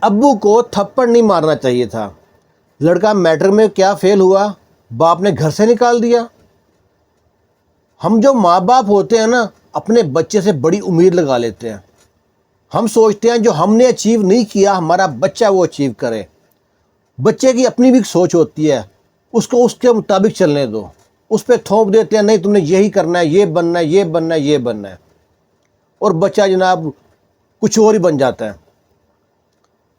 ابو کو تھپڑ نہیں مارنا چاہیے تھا. لڑکا میٹرک میں کیا فیل ہوا, باپ نے گھر سے نکال دیا. ہم جو ماں باپ ہوتے ہیں نا, اپنے بچے سے بڑی امید لگا لیتے ہیں. ہم سوچتے ہیں جو ہم نے اچیو نہیں کیا ہمارا بچہ وہ اچیو کرے. بچے کی اپنی بھی سوچ ہوتی ہے, اس کو اس کے مطابق چلنے دو. اس پہ تھوپ دیتے ہیں نہیں تم نے یہی کرنا ہے, یہ بننا ہے, یہ بننا ہے, یہ بننا ہے, اور بچہ جناب کچھ اور ہی بن جاتا ہے.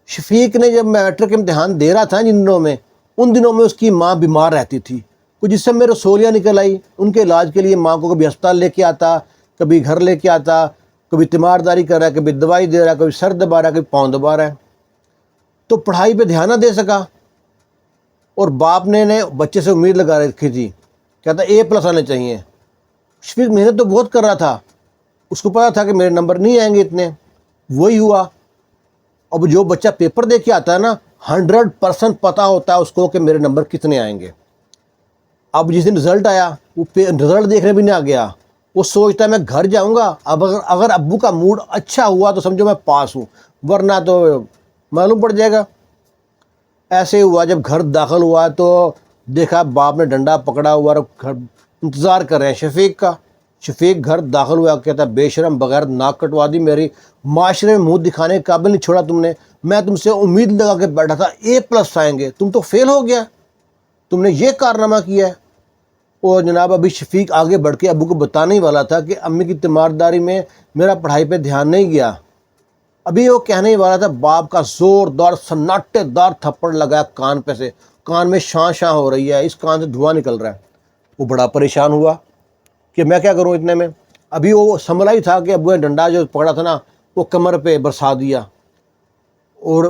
شفیق نے جب میٹرک امتحان دے رہا تھا جن دنوں میں, ان دنوں میں اس کی ماں بیمار رہتی تھی. کچھ جس سے میں رسولیاں نکل آئی, ان کے علاج کے لیے ماں کو کبھی ہسپتال لے کے آتا, کبھی گھر لے کے آتا, کبھی تیمارداری کر رہا ہے, کبھی دوائی دے رہا ہے, کبھی سر دبا رہا ہے, کبھی پاؤں دبا رہا ہے. تو پڑھائی پہ دھیان نہ دے سکا, اور باپ نے بچے سے امید لگا رکھی تھی, کہتا A+ آنے چاہیے. شفیق محنت تو بہت کر رہا تھا, اس کو پتا تھا کہ میرے نمبر نہیں آئیں گے اتنے. وہی ہوا. اب جو بچہ پیپر دے کے آتا ہے نا, 100% پتہ ہوتا ہے اس کو کہ میرے نمبر کتنے آئیں گے. اب جس دن رزلٹ آیا, وہ رزلٹ دیکھنے بھی نہ گیا. وہ سوچتا ہے میں گھر جاؤں گا, اب اگر ابو کا موڈ اچھا ہوا تو سمجھو میں پاس ہوں, ورنہ تو معلوم پڑ جائے گا. ایسے ہوا, جب گھر داخل ہوا تو دیکھا باپ نے ڈنڈا پکڑا ہوا اور گھر انتظار کر رہے ہیں شفیق کا. شفیق گھر داخل ہوا, کہتا بے شرم بغیر ناک کٹوا دی میری, معاشرے میں منہ دکھانے کے قابل نہیں چھوڑا تم نے. میں تم سے امید لگا کے بیٹھا تھا A+ آئیں گے, تم تو فیل ہو گیا, تم نے یہ کارنامہ کیا ہے. اور جناب ابھی شفیق آگے بڑھ کے ابو کو بتانے ہی والا تھا کہ امی کی تیمارداری میں میرا پڑھائی پہ دھیان نہیں گیا. ابھی وہ کہنے ہی والا تھا, باپ کا زوردار سناٹے دار تھپڑ لگایا کان پہ سے, کان میں شاں شاں ہو رہی ہے, اس کان سے دھواں نکل رہا ہے. وہ بڑا پریشان ہوا کہ میں کیا کروں اتنے میں. ابھی وہ سنبھلا ہی تھا کہ ابو نے ڈنڈا جو پکڑا تھا نا, وہ کمر پہ برسا دیا, اور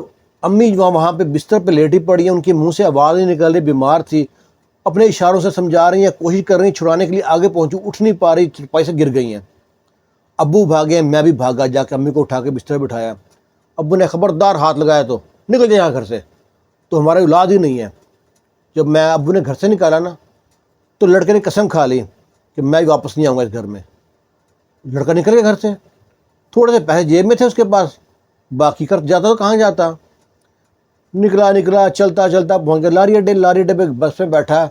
امی وہاں پہ بستر پہ لیٹی پڑی ہیں, ان کے منہ سے آواز نہیں نکل رہی, بیمار تھی. اپنے اشاروں سے سمجھا رہی ہیں, کوشش کر رہی ہیں چھڑانے کے لیے, آگے پہنچوں اٹھ نہیں پا رہی, چرپائی سے گر گئی ہیں. ابو بھاگے, میں بھی بھاگا, جا کے امی کو اٹھا کے بستر بٹھایا. ابو نے خبردار ہاتھ لگایا تو نکل جائے یہاں گھر سے, تو ہمارا اولاد ہی نہیں ہے. جب میں ابو نے گھر سے نکالا نا, تو لڑکے نے قسم کھا لی کہ میں واپس نہیں آؤں گا اس گھر میں. لڑکا نکل گیا گھر سے, تھوڑے سے پیسے جیب میں تھے اس کے پاس, باقی خرچ جاتا تو کہاں جاتا. نکلا چلتا چلتا پہنچ گیا لاری اڈے پہ بس میں بیٹھا.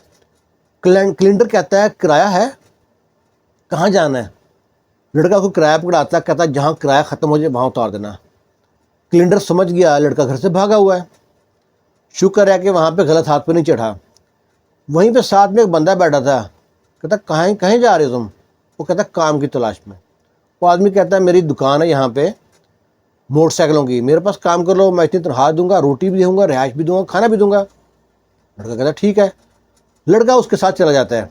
کلینڈر کہتا ہے کرایہ ہے, کہاں جانا ہے. لڑکا کو کرایہ پکڑاتا ہے, کہتا ہے جہاں کرایہ ختم ہو جائے وہاں اتار دینا. کلینڈر سمجھ گیا لڑکا گھر سے بھاگا ہوا ہے. شکر ہے کہ وہاں پہ غلط ہاتھ پہ نہیں چڑھا. وہیں پہ ساتھ میں ایک بندہ بیٹھا تھا, کہتا کہیں جا رہے ہو تم. وہ کہتا کام کی تلاش میں. وہ آدمی کہتا ہے میری دکان ہے یہاں پہ موٹر سائیکلوں کی, میرے پاس کام کر لو, میں اتنی تنخواہ دوں گا, روٹی بھی دوں گا, رہائش بھی دوں گا, کھانا بھی دوں گا. لڑکا کہتا ٹھیک ہے. لڑکا اس کے ساتھ چلا جاتا ہے.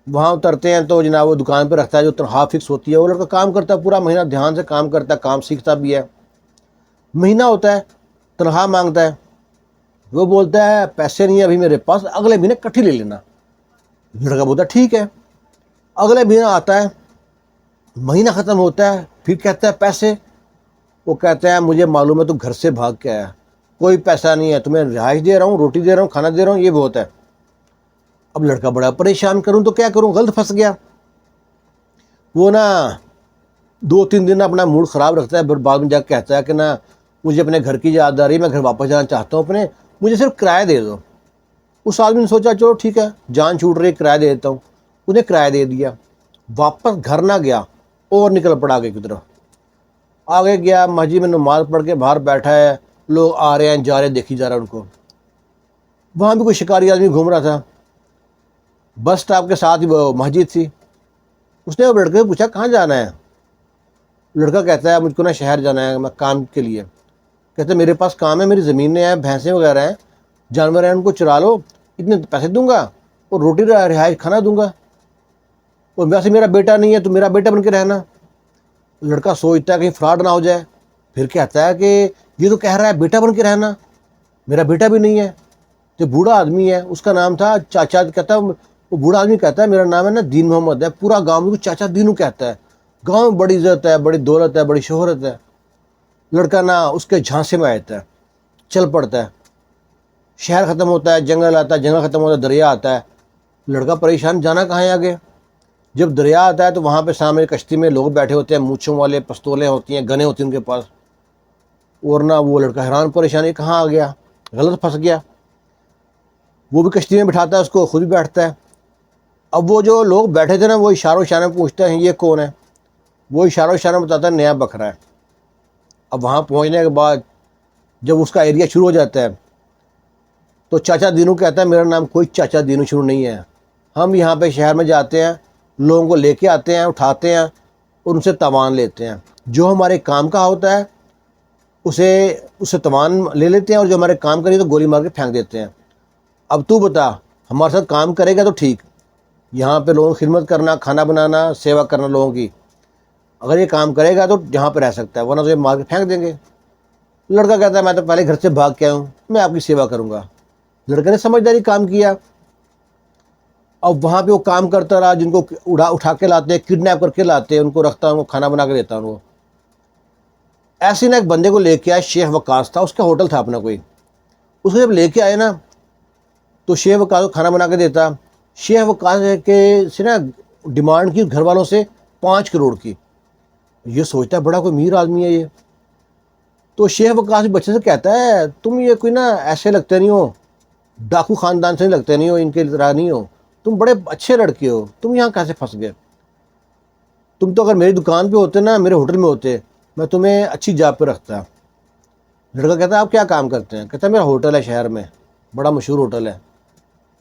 وہاں اترتے ہیں تو جناب وہ دکان پہ رکھتا ہے, جو تنخواہ فکس ہوتی ہے. وہ لڑکا کام کرتا ہے پورا مہینہ, دھیان سے کام کرتا ہے, کام سیکھتا بھی ہے. مہینہ ہوتا ہے, تنخواہ مانگتا ہے. وہ بولتا ہے پیسے نہیں ہیں ابھی میرے پاس, اگلے مہینے کٹھی لے لینا. لڑکا بولتا ہے ٹھیک ہے. اگلے مہینہ آتا ہے, مہینہ ختم ہوتا ہے, پھر کہتا ہے پیسے. وہ کہتا ہے مجھے معلوم ہے تو گھر سے بھاگ کے آیا, کوئی پیسہ نہیں ہے, تمہیں رہائش دے رہا ہوں, روٹی دے رہا ہوں, کھانا دے رہا ہوں, یہ بہت ہے. اب لڑکا بڑا پریشان, کروں تو کیا کروں, غلط پھنس گیا. وہ نا 2-3 دن اپنا موڈ خراب رکھتا ہے, پھر بعد میں جا کے کہتا ہے کہ نا مجھے اپنے گھر کی یاد آ رہی ہے, میں گھر واپس جانا چاہتا ہوں اپنے, مجھے صرف کرایہ دے دو. اس آدمی نے سوچا چلو ٹھیک ہے, جان چھوٹ رہی, کرایہ دے دیتا ہوں. انہیں کرایہ دے دیا. واپس گھر نہ گیا, اور نکل پڑا آگے کی طرف. آگے گیا, مسجد میں نماز پڑھ کے باہر بیٹھا ہے, لوگ آ رہے ہیں جا رہے ہیں, دیکھی جا رہا ہے ان کو. وہاں بھی کوئی شکاری آدمی گھوم رہا تھا. بس اسٹاپ کے ساتھ ہی وہ مسجد تھی. اس نے وہ لڑکے سے پوچھا کہاں جانا ہے. لڑکا کہتا ہے مجھ کو نا شہر جانا ہے, میں کام کے لیے. کہتا ہے میرے پاس کام ہے, میری زمینیں ہیں, بھینسیں وغیرہ ہیں, جانور ہیں, ان کو چرا لو, اتنے پیسے دوں گا, اور روٹی رہائش کھانا دوں گا. اور ویسے میرا بیٹا نہیں ہے تو میرا بیٹا بن کے رہنا. لڑکا سوچتا ہے کہیں فراڈ نہ ہو جائے. پھر کہتا ہے کہ یہ تو کہہ رہا ہے بیٹا بن کے رہنا, میرا بیٹا بھی نہیں ہے. جو بوڑھا آدمی ہے, اس کا نام تھا چاچا. کہتا ہے وہ بوڑھا آدمی کہتا ہے میرا نام ہے نا دین محمد ہے, پورا گاؤں میں چاچا دینو کہتا ہے. گاؤں میں بڑی عزت ہے, بڑی دولت ہے, بڑی شہرت ہے. لڑکا نا اس کے جھانسے میں آتا ہے, چل پڑتا ہے. شہر ختم ہوتا ہے, جنگل آتا ہے, جنگل ختم ہوتا ہے, دریا آتا ہے. لڑکا پریشان, جانا کہاں ہے آگے. جب دریا آتا ہے تو وہاں پہ سامنے کشتی میں لوگ بیٹھے ہوتے ہیں, مونچھوں والے, پستولیں ہوتی ہیں, گنیں ہوتی ہیں ان کے پاس. اور نہ وہ لڑکا حیران پریشانی کہاں آ گیا، غلط پھنس گیا. وہ بھی کشتی میں بٹھاتا ہے اس کو، خود بھی بیٹھتا ہے. اب وہ جو لوگ بیٹھے تھے نا وہ اشاروں اشارے میں پوچھتے ہیں یہ کون ہے، وہ اشاروں اشارے میں بتاتا ہے نیا بکرا ہے. اب وہاں پہنچنے کے بعد جب اس کا ایریا شروع ہو جاتا ہے تو چاچا دینو کہتا ہے میرا نام کوئی چاچا دینو شروع نہیں ہے، ہم یہاں پہ شہر میں جاتے ہیں، لوگوں کو لے کے آتے ہیں، اٹھاتے ہیں اور ان سے تاوان لیتے ہیں. جو ہمارے کام کا ہوتا ہے اسے تاوان لے لیتے ہیں، اور جو ہمارے کام کریے تو گولی مار کے پھینک دیتے ہیں. اب تو بتا ہمارے ساتھ کام کرے گا تو ٹھیک، یہاں پہ لوگوں کی خدمت کرنا، کھانا بنانا، سیوا کرنا لوگوں کی، اگر یہ کام کرے گا تو یہاں پہ رہ سکتا ہے، ورنہ تو یہ مار کے پھینک دیں گے. لڑکا کہتا ہے میں تو پہلے گھر سے بھاگ کے آیا ہوں، میں آپ کی سیوا کروں گا. لڑکے نے سمجھداری کام کیا. اب وہاں پہ وہ کام کرتا رہا، جن کو اٹھا کے لاتے، کڈنیپ کر کے لاتے، ان کو رکھتا، ان کو کھانا بنا کے دیتا. وہ ایسے نہ ایک بندے کو لے کے آئے، شیخ وقاص تھا، اس کا ہوٹل تھا اپنا کوئی. اس کو جب لے کے آئے نا تو شیخ وقاص کو کھانا بنا کے دیتا. شیخ وقاص کے سے نا ڈیمانڈ کی گھر والوں سے 5 کروڑ کی. یہ سوچتا ہے بڑا کوئی امیر آدمی ہے یہ. تو شیخ وقاص بچے سے کہتا ہے تم یہ کوئی نا ایسے لگتے نہیں ہو، ڈاکو خاندان سے نہیں لگتے نہیں ہو، ان کے طرح نہیں ہو، تم بڑے اچھے لڑکے ہو، تم یہاں کیسے پھنس گئے؟ تم تو اگر میری دکان پہ ہوتے نا، میرے ہوٹل میں ہوتے، میں تمہیں اچھی جاب پہ رکھتا. لڑکا کہتا ہے آپ کیا کام کرتے ہیں؟ کہتا ہے میرا ہوٹل ہے شہر میں، بڑا مشہور ہوٹل ہے.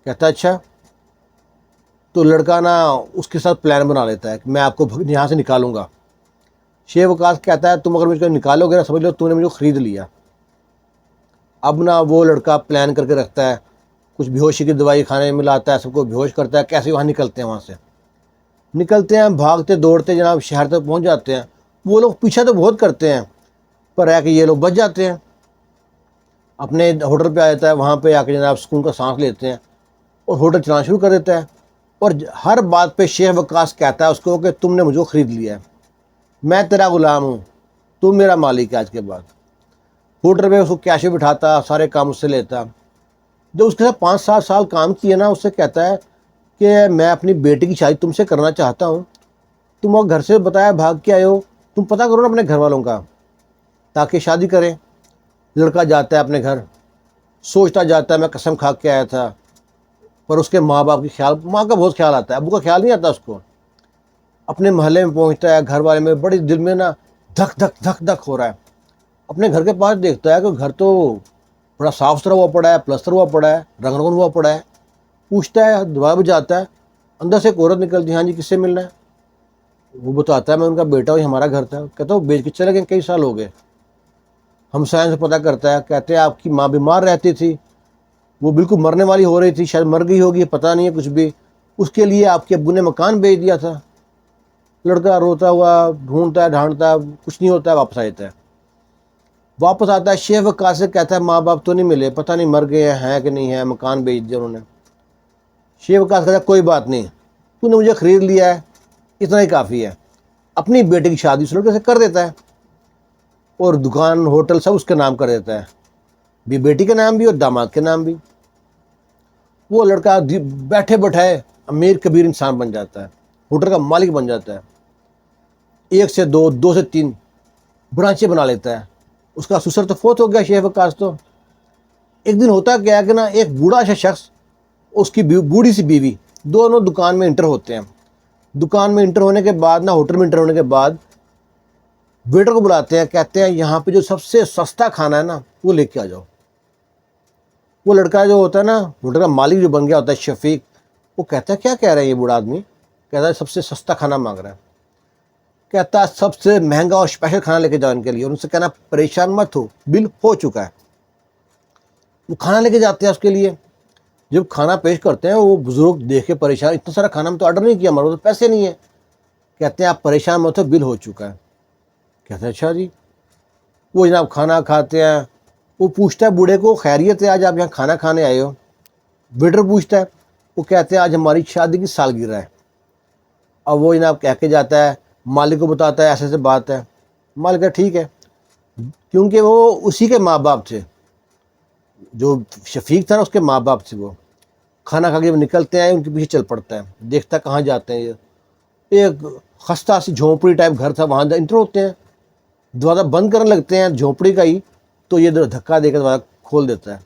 کہتا ہے اچھا. تو لڑکا نا اس کے ساتھ پلان بنا لیتا ہے کہ میں آپ کو یہاں سے نکالوں گا. شیخ وقاص کہتا ہے تم اگر مجھ کو نکالو گے نا سمجھ لو تم نے مجھے خرید لیا. اب نا وہ لڑکا پلان کر کے رکھتا ہے، کچھ بیہوشی کی دوائی کھانے میں لاتا ہے، سب کو بیہوش کرتا ہے، کیسے وہاں نکلتے ہیں. وہاں سے نکلتے ہیں بھاگتے دوڑتے جناب شہر تک پہنچ جاتے ہیں. وہ لوگ پیچھا تو بہت کرتے ہیں پر ہے کہ یہ لوگ بچ جاتے ہیں. اپنے ہوٹل پہ آ جاتا ہے، وہاں پہ آ کے جناب سکون کا سانس لیتے ہیں اور ہوٹل چلانا شروع کر دیتا ہے. اور ہر بات پہ شیخ وقاص کہتا ہے اس کو کہ تم نے مجھ کو خرید لیا ہے، میں تیرا غلام ہوں، تم میرا مالک ہے آج کے بعد. ہوٹل پہ اس کو کیش میں بٹھاتا، سارے کام اس سے لیتا. جب اس کے ساتھ 5-7 سال کام کیے نا، اس سے کہتا ہے کہ میں اپنی بیٹی کی شادی تم سے کرنا چاہتا ہوں، تم اور گھر سے بتایا بھاگ کے آئے ہو، تم پتہ کرو نا اپنے گھر والوں کا تاکہ شادی کریں. لڑکا جاتا ہے اپنے گھر، سوچتا جاتا ہے میں قسم کھا کے آیا تھا، پر اس کے ماں باپ کی خیال، ماں کا بہت خیال آتا ہے، ابو کا خیال نہیں آتا اس کو. اپنے محلے میں پہنچتا ہے، گھر والے میں بڑی دل میں نا دھک دھک دھک دھک ہو رہا ہے. اپنے گھر کے پاس دیکھتا ہے کہ گھر تو بڑا صاف ستھرا ہوا پڑا ہے، پلستر ہوا پڑا ہے، رنگ رنگ ہوا پڑا ہے. پوچھتا ہے، دروازہ پہ جاتا ہے، اندر سے ایک عورت نکلتی ہے. ہاں جی کس سے ملنا ہے؟ وہ بتاتا ہے میں ان کا بیٹا ہوں، یہ ہمارا گھر تھا. کہتا ہے وہ بیچ کے چلے گئے، کئی سال ہو گئے. ہمسائیں سے پتہ کرتا ہے، کہتے ہیں آپ کی ماں بیمار رہتی تھی، وہ بالکل مرنے والی ہو رہی تھی، شاید مر گئی ہوگی، پتہ نہیں ہے کچھ بھی، اس کے لیے آپ کے ابو نے مکان بیچ دیا تھا. لڑکا روتا ہوا ڈھونڈتا ہے ڈھانڈتا ہے، کچھ نہیں ہوتا ہے، واپس آ جاتا ہے. واپس آتا ہے شیخ وقاص سے کہتا ہے ماں باپ تو نہیں ملے، پتہ نہیں مر گئے ہیں کہ نہیں ہیں، مکان بیچ دیا انہوں نے. شیخ وقاص کہتا ہے کوئی بات نہیں، تو نے مجھے خرید لیا ہے، اتنا ہی کافی ہے. اپنی بیٹے کی شادی اس لڑکے سے کر دیتا ہے اور دکان ہوٹل سب اس کے نام کر دیتا ہے، بھی بیٹی کے نام بھی اور داماد کے نام بھی. وہ لڑکا بیٹھے بیٹھائے امیر کبیر انسان بن جاتا ہے، ہوٹل کا مالک بن جاتا ہے. 1 سے 2، 2 سے 3 برانچیں بنا لیتا ہے. اس کا سسر تو فوت ہو گیا شیخ وقاص تو. ایک دن ہوتا کیا ہے کہ نا ایک بوڑھا سا شخص، اس کی بوڑھی سی بیوی، دونوں دکان میں انٹر ہوتے ہیں. دکان میں انٹر ہونے کے بعد نا، ہوٹل میں انٹر ہونے کے بعد ویٹر کو بلاتے ہیں، کہتے ہیں یہاں پہ جو سب سے سستا کھانا ہے نا وہ لے کے آ جاؤ. وہ لڑکا جو ہوتا ہے نا ہوٹل کا مالک جو بن گیا ہوتا ہے شفیق، وہ کہتا ہے کیا کہہ رہا ہے یہ بوڑھا آدمی؟ کہتا ہے سب سے سستا کھانا مانگ رہا ہے. کہتا ہے سب سے مہنگا اور اسپیشل کھانا لے کے جاؤ ان کے لیے. ان سے کہنا پریشان مت ہو، بل ہو چکا ہے. وہ کھانا لے کے جاتے ہیں اس کے لیے. جب کھانا پیش کرتے ہیں وہ بزرگ دیکھ کے پریشان، اتنا سارا کھانا ہم تو آرڈر نہیں کیا، ہمارے تو پیسے نہیں ہیں. کہتے ہیں آپ پریشان مت ہو، بل ہو چکا ہے. کہتے ہیں اچھا جی. وہ جناب کھانا کھاتے ہیں. وہ پوچھتا ہے بوڑھے کو خیریت ہے آج آپ یہاں کھانا کھانے آئے ہو؟ ویٹر پوچھتا ہے. وہ کہتے ہیں آج ہماری شادی کی سالگرہ ہے. اب وہ جناب کہہ کے جاتا ہے، مالک کو بتاتا ہے ایسے ایسے بات ہے. مالک کہتا ٹھیک ہے، کیونکہ وہ اسی کے ماں باپ تھے، جو شفیق تھا نا اس کے ماں باپ تھے. وہ کھانا کھا کے نکلتے ہیں، ان کے پیچھے چل پڑتا ہے، دیکھتا کہاں جاتے ہیں. یہ ایک خستہ سی جھونپڑی ٹائپ گھر تھا، وہاں انٹر ہوتے ہیں، دروازہ بند کرنے لگتے ہیں جھونپڑی کا ہی. تو یہ دھکا دے کر دوبارہ کھول دیتا ہے.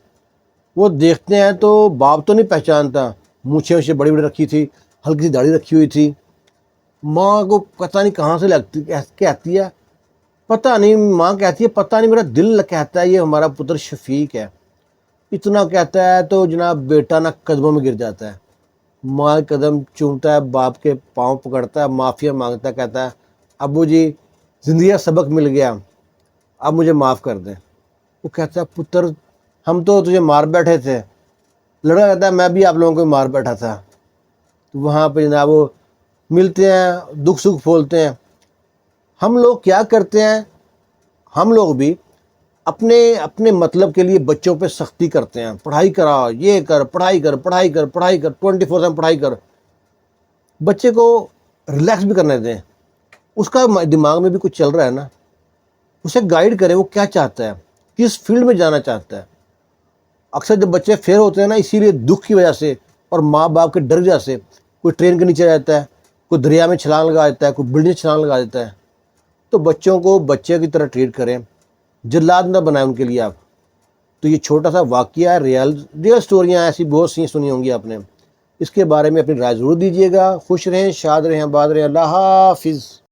وہ دیکھتے ہیں تو باپ تو نہیں پہچانتا, مونچھیں وچھیں بڑی بڑی رکھی تھی, ہلکی سی داڑھی رکھی ہوئی تھی. ماں کو پتہ نہیں کہاں سے لگتی کہتی ہے, پتہ نہیں, ماں کہتی ہے پتہ نہیں, میرا دل کہتا ہے یہ ہمارا پتر شفیق ہے. اتنا کہتا ہے تو جناب بیٹا نا قدموں میں گر جاتا ہے, ماں قدم چومتا ہے, باپ کے پاؤں پکڑتا ہے, معافیا مانگتا ہے, کہتا ہے ابو جی زندگی کا سبق مل گیا, اب مجھے معاف کر دیں. وہ کہتا ہے پتر ہم تو تجھے مار بیٹھے تھے. لڑکا کہتا ہے میں بھی آپ لوگوں کو مار بیٹھا تھا. تو وہاں پہ جناب وہ ملتے ہیں, دکھ سکھ پھولتے ہیں. ہم لوگ کیا کرتے ہیں, ہم لوگ بھی اپنے مطلب کے لیے بچوں پہ سختی کرتے ہیں, پڑھائی کرا, یہ کر, پڑھائی کر, پڑھائی کر, پڑھائی کر, 24/7 پڑھائی کر. بچے کو ریلیکس بھی کرنے دیں, اس کا دماغ میں بھی کچھ چل رہا ہے نا, اسے گائیڈ کریں وہ کیا چاہتا ہے, کس فیلڈ میں جانا چاہتا ہے. اکثر جب بچے فیل ہوتے ہیں نا اسی لیے دکھ کی وجہ سے اور ماں باپ کے ڈر وجہ سے, کوئی ٹرین کے نیچے رہتا ہے, کوئی دریا میں چھلانگ لگا دیتا ہے, کوئی بلڈنگ چھلانگ لگا دیتا ہے. تو بچوں کو بچے کی طرح ٹریٹ کریں, جلاد نہ بنائیں ان کے لیے آپ. تو یہ چھوٹا سا واقعہ ہے, ریئل سٹوریاں ایسی بہت سی سنی ہوں گی آپ نے. اس کے بارے میں اپنی رائے ضرور دیجیے گا. خوش رہیں, شاد رہیں, آباد رہیں. اللہ حافظ.